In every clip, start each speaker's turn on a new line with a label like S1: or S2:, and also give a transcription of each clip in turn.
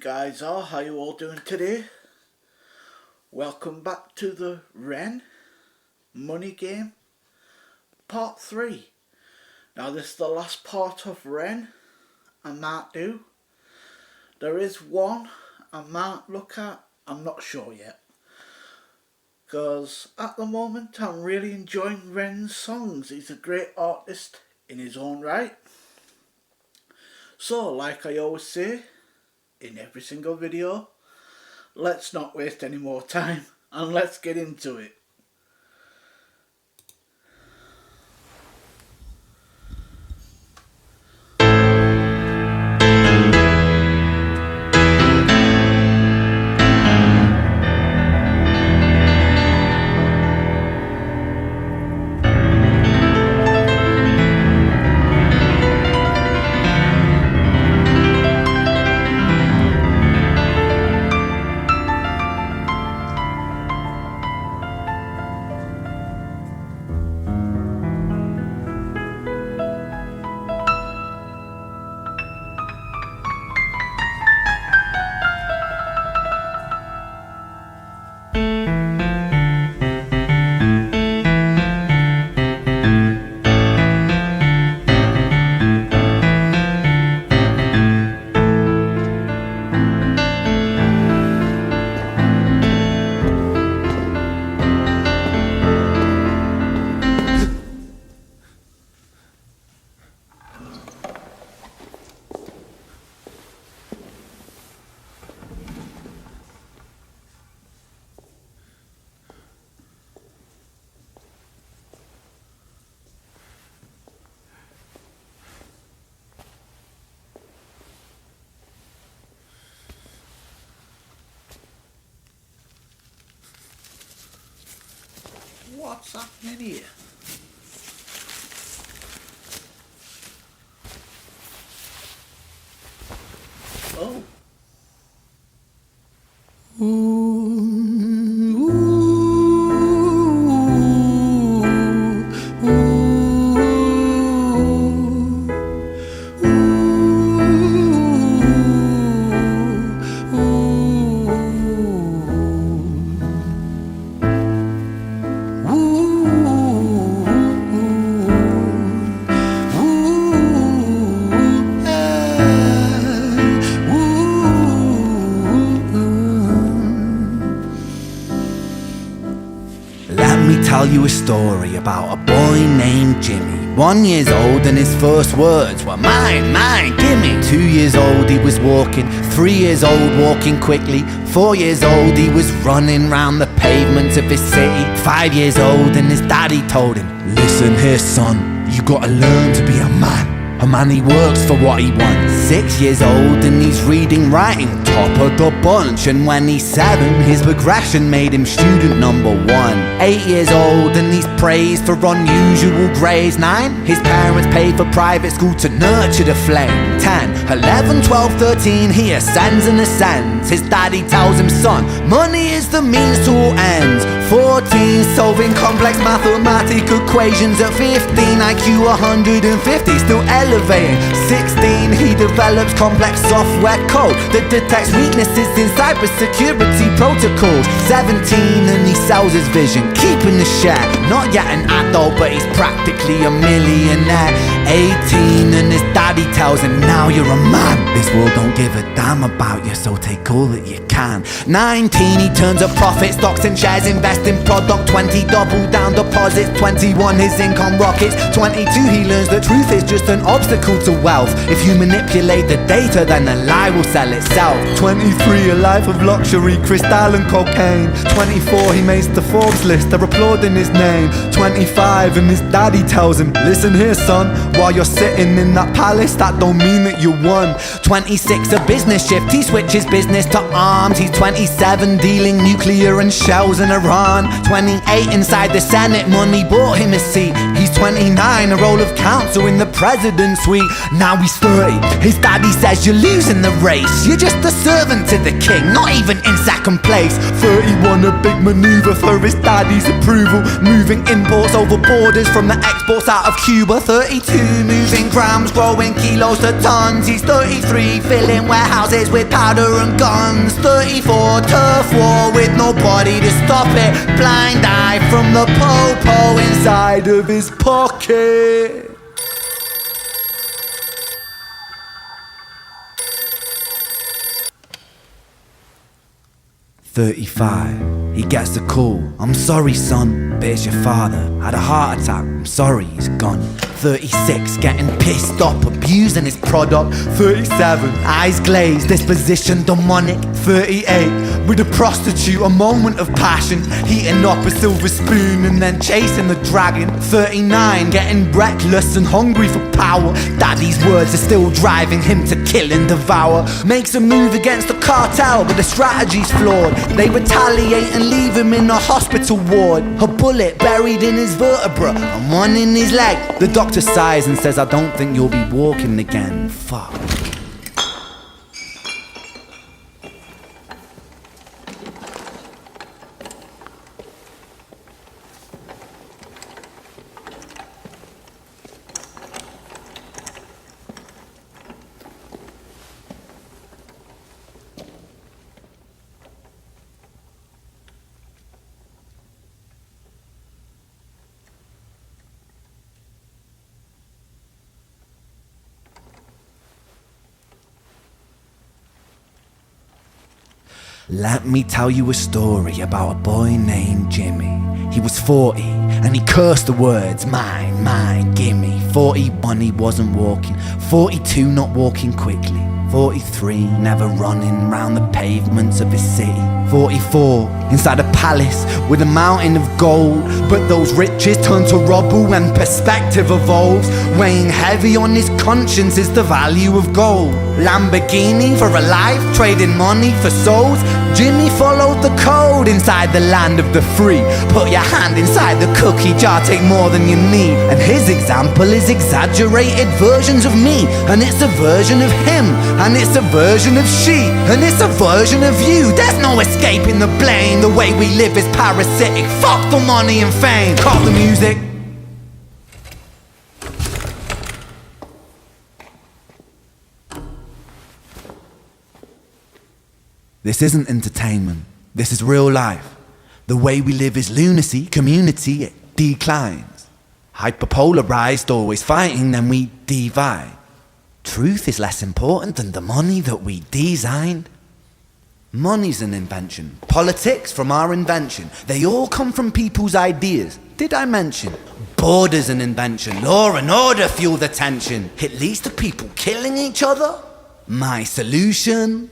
S1: guys are? How you all doing today? Welcome back to the Ren Money Game Part 3. Now this is the last part of Ren I might do. There is one I might look at, I'm not sure yet. Because at the moment I'm really enjoying Ren's songs. He's a great artist in his own right. So like I always say in every single video, let's not waste any more time and let's get into it. What's happening here? Oh.
S2: Let me tell you a story about a boy named Jimmy. 1 year old and his first words were mine, mine, gimme. 2 years old he was walking, 3 years old walking quickly. 4 years old he was running round the pavements of his city. 5 years old and his daddy told him, listen here son, you gotta learn to be a man. A man he works for what he wants. 6 years old and he's reading, writing, top of the bunch. And when he's 7, his progression made him student number 1. 8 years old and he's praised for unusual grades. 9, his parents paid for private school to nurture the flame. 10, 11, 12, 13, he ascends and ascends. His daddy tells him, son, money is the means to all ends. 14, solving complex mathematical equations. At 15, IQ 150, still elevating. 16, he develops complex software code that detects weaknesses in cybersecurity protocols. 17, and he sells his vision, keeping the share. Not yet an adult, but he's practically a millionaire. 18, and his daddy tells him, now you're a man. This world don't give a damn about you, so take all that you can. 19, he turns a profit, stocks and shares, invest in product. 20, double down deposits. 21, his income rockets. 22, he learns the truth is just an obstacle to wealth. If you manipulate the data, then the lie will sell itself. 23, a life of luxury, crystal and cocaine. 24, he makes the Forbes list, they're applauding his name. 25, and his daddy tells him, listen here son, while you're sitting in that palace, that don't mean that you won. 26, a business shift, he switches business to arms. He's 27, dealing nuclear and shells in Iran. 28, inside the Senate, money bought him a seat. He He's 29, a role of counsel in the president's suite. Now he's 30, his daddy says you're losing the race. You're just a servant to the king, not even in second place. 31, a big maneuver for his daddy's approval, moving imports over borders from the exports out of Cuba. 32, moving grams, growing kilos to tons. He's 33, filling warehouses with powder and guns. 34, turf war with nobody to stop it. Blind eye from the po-po inside of his pocket. "35, he gets the call. I'm sorry, son, but it's your father. Had a heart attack, I'm sorry, he's gone. 36, getting pissed off, abusing his product. 37, eyes glazed, disposition demonic. 38, with a prostitute, a moment of passion, heating up a silver spoon and then chasing the dragon. 39, getting reckless and hungry for power. Daddy's words are still driving him to kill and devour. Makes a move against the cartel, but the strategy's flawed. They retaliate and leave him in a hospital ward. A bullet buried in his vertebra and one in his leg. The doctor sighs and says, I don't think you'll be walking again. Fuck. Let me tell you a story about a boy named Jimmy. He was 40 and he cursed the words, mine, mine, gimme. 41, he wasn't walking. 42, not walking quickly. 43, never running round the pavements of his city. 44, inside a palace with a mountain of gold. But those riches turn to rubble when perspective evolves. Weighing heavy on his conscience is the value of gold. Lamborghini for a life, trading money for souls. Jimmy followed the code inside the land of the free. Put your hand inside the cookie jar, take more than you need. And his example is exaggerated versions of me. And it's a version of him, and it's a version of she, and it's a version of you. There's no escaping the blame. The way we live is parasitic. Fuck the money and fame. Cut the music. This isn't entertainment, this is real life. The way we live is lunacy, community, it declines. Hyperpolarized, always fighting, then we divide. Truth is less important than the money that we designed. Money's an invention, politics from our invention. They all come from people's ideas. Did I mention? Border's an invention, law and order fuel the tension. It leads to people killing each other. My solution?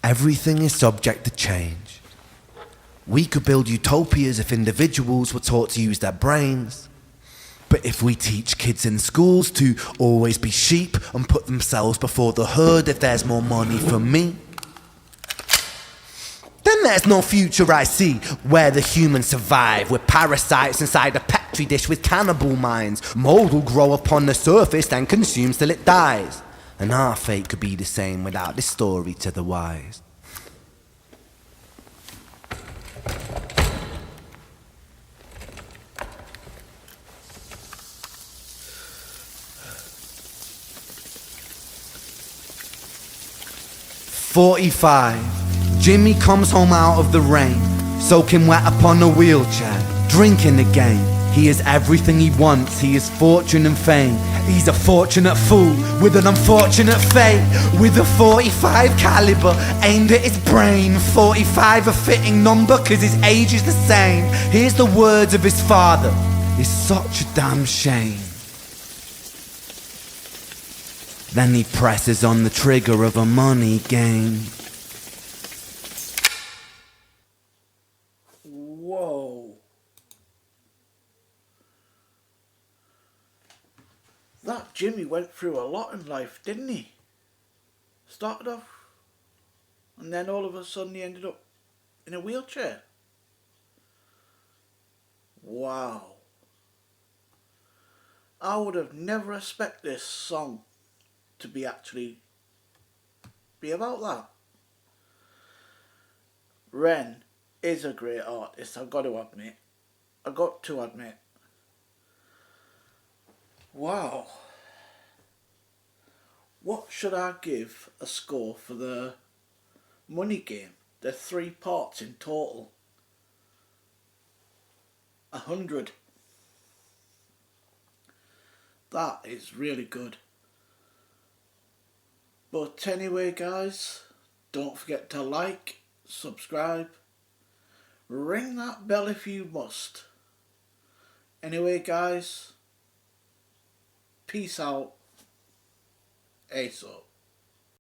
S2: Everything is subject to change. We could build utopias if individuals were taught to use their brains. But if we teach kids in schools to always be sheep and put themselves before the herd if there's more money for me, then there's no future I see where the humans survive. We're parasites inside a petri dish with cannibal minds. Mold will grow upon the surface then consumes till it dies. And our fate could be the same without this story to the wise. "45, Jimmy comes home out of the rain, soaking wet upon a wheelchair, drinking again. He is everything he wants, he is fortune and fame. He's a fortunate fool with an unfortunate fate. With a 45 caliber aimed at his brain. 45 a fitting number cause his age is the same. Here's the words of his father. is such a damn shame. Then he presses on the trigger of a money game.
S1: Whoa. That Jimmy went through a lot in life, didn't he? Started off, and then all of a sudden he ended up in a wheelchair. Wow. I would have never expected this song to be about that. Ren is a great artist, I've got to admit. Wow. What should I give a score for the money game? There's 3 parts in total. 100. That is really good. But anyway guys, don't forget to like, subscribe, ring that bell if you must. Anyway guys, peace out. Ace up.